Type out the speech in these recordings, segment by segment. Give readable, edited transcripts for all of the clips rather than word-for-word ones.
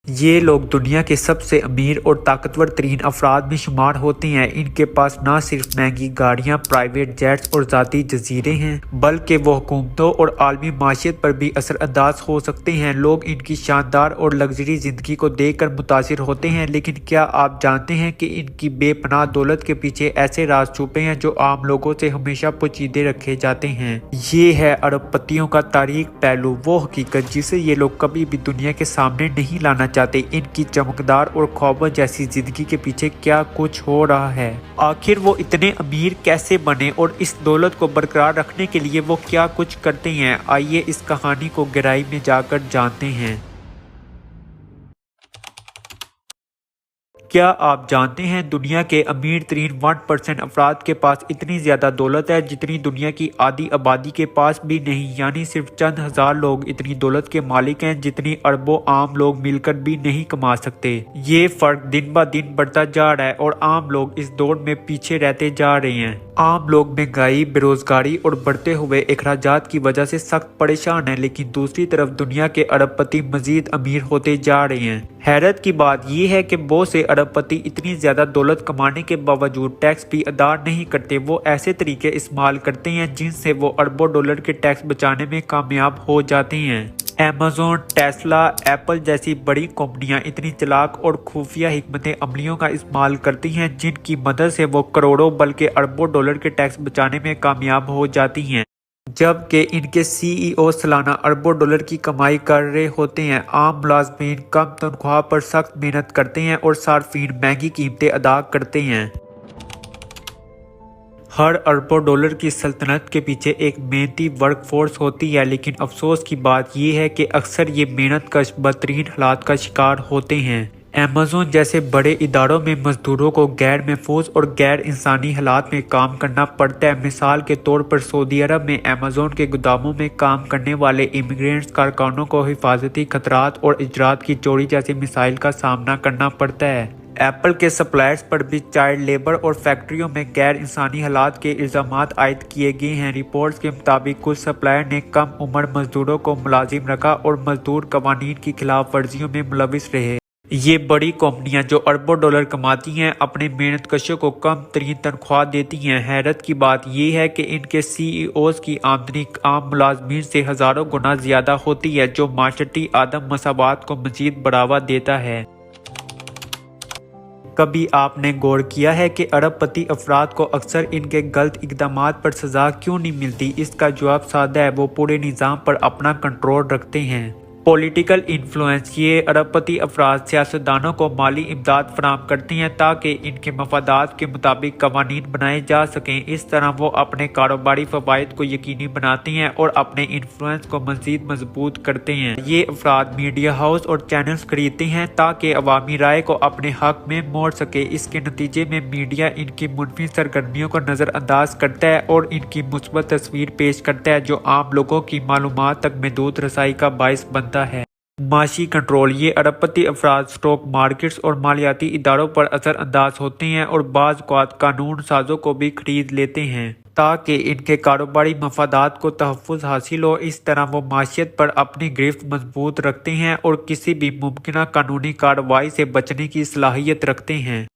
ये लोग दुनिया के सबसे अमीर और ताकतवर तरीन अफराद में शुमार होते हैं। इनके पास न सिर्फ महंगी गाड़ियाँ, प्राइवेट जेट्स और ज़ाती जजीरे हैं, बल्कि वो हुकूमतों और आलमी माशियत पर भी असरअंदाज हो सकते हैं। लोग इनकी शानदार और लग्जरी ज़िंदगी को देख कर मुतासिर होते हैं, लेकिन क्या आप जानते हैं कि इनकी बेपनाह दौलत के पीछे ऐसे राज छुपे हैं जो आम लोगों से हमेशा पोशीदे रखे जाते हैं। ये है अरबपतियों का तारीख पहलू, वो हकीकत जिसे ये लोग कभी भी दुनिया के सामने नहीं लाना चाहते। इनकी चमकदार और ख्वाबों जैसी जिंदगी के पीछे क्या कुछ हो रहा है, आखिर वो इतने अमीर कैसे बने और इस दौलत को बरकरार रखने के लिए वो क्या कुछ करते हैं। आइए इस कहानी को गहराई में जाकर जानते हैं। क्या आप जानते हैं दुनिया के अमीर तरीन 1% अफराद के पास इतनी ज्यादा दौलत है जितनी दुनिया की आधी आबादी के पास भी नहीं, यानी सिर्फ चंद हजार लोग इतनी दौलत के मालिक हैं जितनी अरबों आम लोग मिलकर भी नहीं कमा सकते। ये फर्क दिन ब दिन बढ़ता जा रहा है और आम लोग इस दौड़ में पीछे रहते जा रहे हैं। आम लोग महंगाई, बेरोजगारी और बढ़ते हुए अखराजात की वजह से सख्त परेशान हैं, लेकिन दूसरी तरफ दुनिया के अरबपति मजीद अमीर होते जा रहे हैं। हैरत की बात यह है कि बहुत से अरबपति इतनी ज्यादा दौलत कमाने के बावजूद टैक्स भी अदा नहीं करते। वो ऐसे तरीके इस्तेमाल करते हैं जिनसे वो अरबों डॉलर के टैक्स बचाने में कामयाब हो जाते हैं। अमेज़न, टेस्ला, एप्पल जैसी बड़ी कंपनियां इतनी चालाक और खुफिया हिकमत अमलियों का इस्तेमाल करती हैं जिनकी मदद से वो करोड़ों बल्कि अरबों डॉलर के टैक्स बचाने में कामयाब हो जाती हैं, जबकि इनके सीईओ सालाना अरबों डॉलर की कमाई कर रहे होते हैं। आम मुलाजमीन कम तनख्वाह पर सख्त मेहनत करते हैं और सार्फिन महंगी कीमतें अदा करते हैं। हर अरबों डॉलर की सल्तनत के पीछे एक मेहनती वर्क फोर्स होती है, लेकिन अफसोस की बात यह है कि अक्सर ये मेहनत कश बदतरीन हालात का शिकार होते हैं। अमेज़न जैसे बड़े इदारों में मजदूरों को गैर महफूज और गैर इंसानी हालात में काम करना पड़ता है। मिसाल के तौर पर सऊदी अरब में अमेज़न के गोदामों में काम करने वाले इमिग्रेंट्स कारकुनों को हिफाजती खतरात और इजरात की चोरी जैसे मिसाइल का सामना करना पड़ता है। एप्पल के सप्लायर्स पर भी चाइल्ड लेबर और फैक्ट्रियों में गैर इंसानी हालात के इल्जामात आयद किए गए हैं। रिपोर्ट्स के मुताबिक कुछ सप्लायर ने कम उम्र मजदूरों को मुलाजिम रखा और मजदूर कवानीन की खिलाफ वर्जियों में मुलविस रहे। ये बड़ी कंपनियां जो अरबों डॉलर कमाती हैं अपने मेहनत कशों को कम तरीन तनख्वाह देती हैं। हैरत की बात यह है कि इनके सीईओज की आमदनी आम मुलाजमीन से हजारों गुना ज्यादा होती है, जो माशरती आदम मसावात को मजीद बढ़ावा देता है। कभी आपने गौर किया है कि अरबपति अफराद को अक्सर इनके गलत इकदामात पर सजा क्यों नहीं मिलती? इसका जवाब सादा है, वो पूरे निज़ाम पर अपना कंट्रोल रखते हैं। पॉलिटिकल इन्फ्लुएंस, ये अरबपति अफराद सियासतदानों को माली इमदाद फराहम करते हैं ताकि इनके मफादात के मुताबिक कवानीन बनाए जा सकें। इस तरह वो अपने कारोबारी फवायद को यकीनी बनाते हैं और अपने इन्फ्लुएंस को मजीद मजबूत करते हैं। ये अफराद मीडिया हाउस और चैनल्स खरीदते हैं ताकि अवामी राय को अपने हक में मोड़ सके। इसके नतीजे में मीडिया इनकी मुनफी सरगर्मियों को नज़रअंदाज करता है और इनकी मुस्बत तस्वीर पेश करता है, जो आम लोगों की मालूमात तक महदूद रसाई का बाइस बनता है। माशी कंट्रोल, ये अरबपति अफराद स्टॉक मार्केट्स और मालियाती इदारों पर असर अंदाज होते हैं और बाज़ औक़ात कानून साजों को भी खरीद लेते हैं ताकि इनके कारोबारी मफादात को तहफ़्फ़ुज़ हासिल हो। इस तरह वो माशियत पर अपनी गिरफ्त मजबूत रखते हैं और किसी भी मुमकिन कानूनी कार्रवाई से बचने की सलाहियत रखते हैं।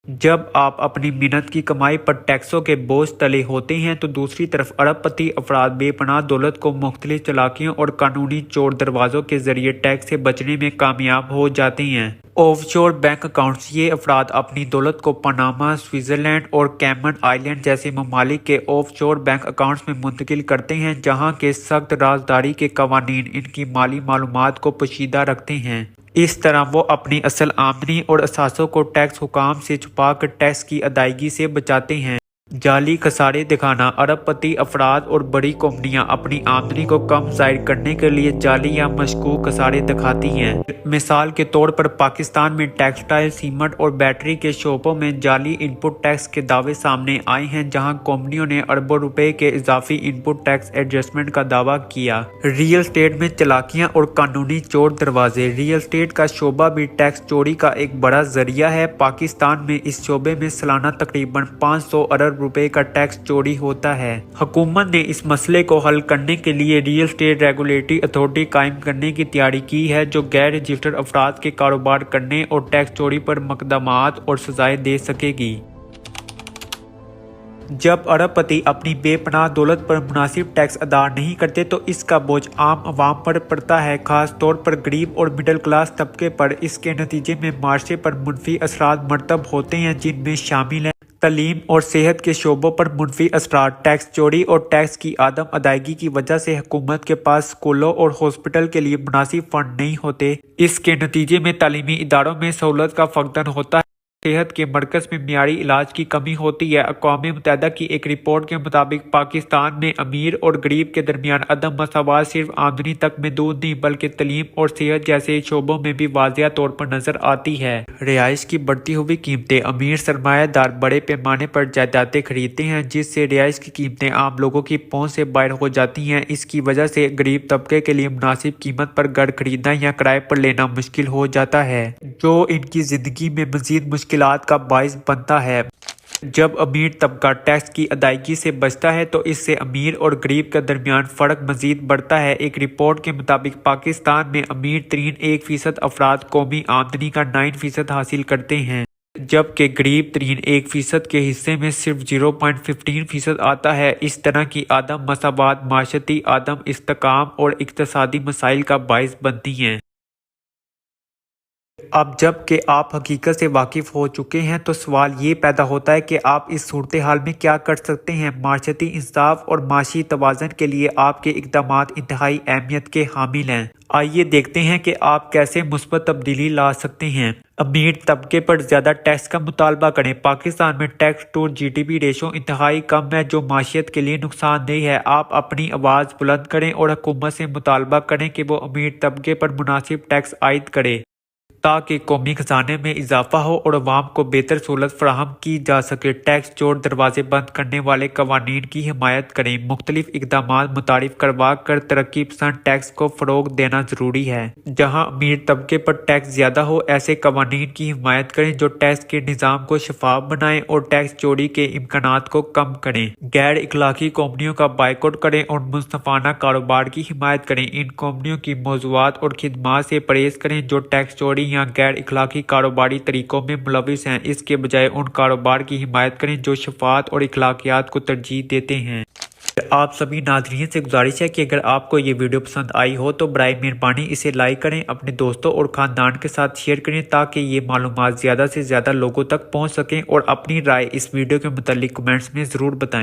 जब आप अपनी मेहनत की कमाई पर टैक्सों के बोझ तले होते हैं तो दूसरी तरफ अरबपति अफराद बेपनाह दौलत को मुख्तलिफ चालाकियों और कानूनी चोर दरवाजों के जरिए टैक्स से बचने में कामयाब हो जाते हैं। ऑफशोर बैंक अकाउंट्स, ये अफराद अपनी दौलत को पनामा, स्विट्जरलैंड और कैमन आइलैंड जैसे ममालिक के ऑफशोर बैंक अकाउंट्स में मुंतकिल करते हैं, जहां के सख्त राजदारी के कवानीन इनकी माली मालूमात को पोशीदा रखते हैं। इस तरह वो अपनी असल आमदनी और असासों को टैक्स हुकाम से छुपाकर टैक्स की अदायगी से बचाते हैं। जाली खसारे दिखाना, अरबपति अफराद और बड़ी कंपनियां अपनी आमदनी को कम जाहिर करने के लिए जाली या मशकूक खसारे दिखाती हैं। मिसाल के तौर पर पाकिस्तान में टेक्सटाइल, सीमेंट और बैटरी के शोबों में जाली इनपुट टैक्स के दावे सामने आए हैं, जहां कंपनियों ने अरबों रुपए के इजाफी इनपुट टैक्स एडजस्टमेंट का दावा किया। रियल एस्टेट में चालाकियां और कानूनी चोर दरवाजे, रियल एस्टेट का शोबा भी टैक्स चोरी का एक बड़ा जरिया है। पाकिस्तान में इस शोबे में सालाना तकरीबन 500 अरब रुपए का टैक्स चोरी होता है। हुकूमत ने इस मसले को हल करने के लिए रियल एस्टेट रेगुलेटरी अथॉरिटी कायम करने की तैयारी की है, जो गैर रजिस्टर्ड अफराद के कारोबार करने और टैक्स चोरी पर मुकदमात और सजाएं दे सकेगी। जब अरबपति अपनी बेपनाह दौलत पर मुनासिब टैक्स अदा नहीं करते तो इसका बोझ आम आवाम पर पड़ता है, खास तौर पर गरीब और मिडिल क्लास तबके पर। इसके नतीजे में माशरे पर मुनफी असरात मरतब होते हैं, जिनमें शामिल हैं तालीम और सेहत के शोबों पर मुनफी असरात। टैक्स चोरी और टैक्स की आदम अदायगी की वजह से हुकूमत के पास स्कूलों और हॉस्पिटल के लिए मुनासिब फंड नहीं होते। इसके नतीजे में तालीमी इदारों में सहूलत का फकदान होता है, सेहत के मरकज में मियारी इलाज की कमी होती है। अक़वाम मुत्तहिदा की एक रिपोर्ट के मुताबिक पाकिस्तान में अमीर और गरीब के दरमियान अदम मसावात सिर्फ आमदनी तक महदूद नहीं बल्कि तालीम और सेहत जैसे शोबों में भी वाज़िया तौर पर नजर आती है। रिहाइश की बढ़ती हुई कीमतें। अमीर सरमायादार बड़े पैमाने पर जायदादें खरीदते हैं, जिससे रिहाइश की कीमतें आम लोगों की पहुंच से बाहर हो जाती हैं। इसकी वजह से गरीब तबके के लिए मुनासिब कीमत पर घर खरीदना या किराए पर लेना मुश्किल हो जाता है, जो इनकी जिंदगी में मजीद मुश्किलात का बाइस बनता है। जब अमीर तबका टैक्स की अदायगी से बचता है तो इससे अमीर और गरीब के दरमियान फर्क मजीद बढ़ता है। एक रिपोर्ट के मुताबिक पाकिस्तान में अमीर तरीन 1% अफराद कौमी आमदनी का 9% हासिल करते हैं, जबकि गरीब तरीन 1% के हिस्से में सिर्फ 0.15% आता है। इस तरह की आदम मसावात माशरती आदम इस्तेकाम और इक्तसादी मसाइल का बाइस बनती हैं। अब जबकि आप हकीकत से वाकिफ हो चुके हैं तो सवाल ये पैदा होता है कि आप इस सूरत हाल में क्या कर सकते हैं। माशरती इंसाफ और माशी तवाज़ुन के लिए आपके इक़दामात इंतहाई अहमियत के हामिल हैं। आइए देखते हैं कि आप कैसे मुस्बत तब्दीली ला सकते हैं। अमीर तबके पर ज्यादा टैक्स का मुतालबा करें। पाकिस्तान में टैक्स टू GDP रेशो इंतहाई कम है, जो माशियत के लिए नुकसानदेह है। आप अपनी आवाज़ बुलंद करें और हुकूमत से मुतालबा करें कि वो अमीर तबके पर मुनासिब टैक्स आयद करे, ताकि कौमी खजाने में इजाफा हो और अवाम को बेहतर सहूलत फराहम की जा सके। टैक्स चोर दरवाजे बंद करने वाले कवानीन की हिमायत करें। मुख्तलिफ इक़दामात मुतारिफ करवा कर तरक्की पसंद टैक्स को फ़रोग देना ज़रूरी है। जहाँ अमीर तबके पर टैक्स ज़्यादा हो, ऐसे कवानीन की हिमायत करें जो टैक्स के निज़ाम को शफाफ बनाएं और टैक्स चोरी के इम्कानात को कम करें। गैर इखलाकी कंपनियों का बाइकआउट करें और मुस्तफाना कारोबार की हिमायत करें। इन कंपनियों की मौज़ूआत और खिदमात से परहेज़ करें जो टैक्स चोरी या गैर इखलाकी कारोबारी तरीकों में मुलविस हैं। इसके बजाय उन कारोबार की हिमायत करें जो शफात और इखलाकियात को तरजीह देते हैं। आप सभी नाज़रीन से गुजारिश है कि अगर आपको ये वीडियो पसंद आई हो तो बराए मेहरबानी इसे लाइक करें, अपने दोस्तों और ख़ानदान के साथ शेयर करें, ताकि ये मालूमात ज़्यादा से ज़्यादा लोगों तक पहुँच सकें। और अपनी राय इस वीडियो के मुतालिक कमेंट्स में ज़रूर बताएं।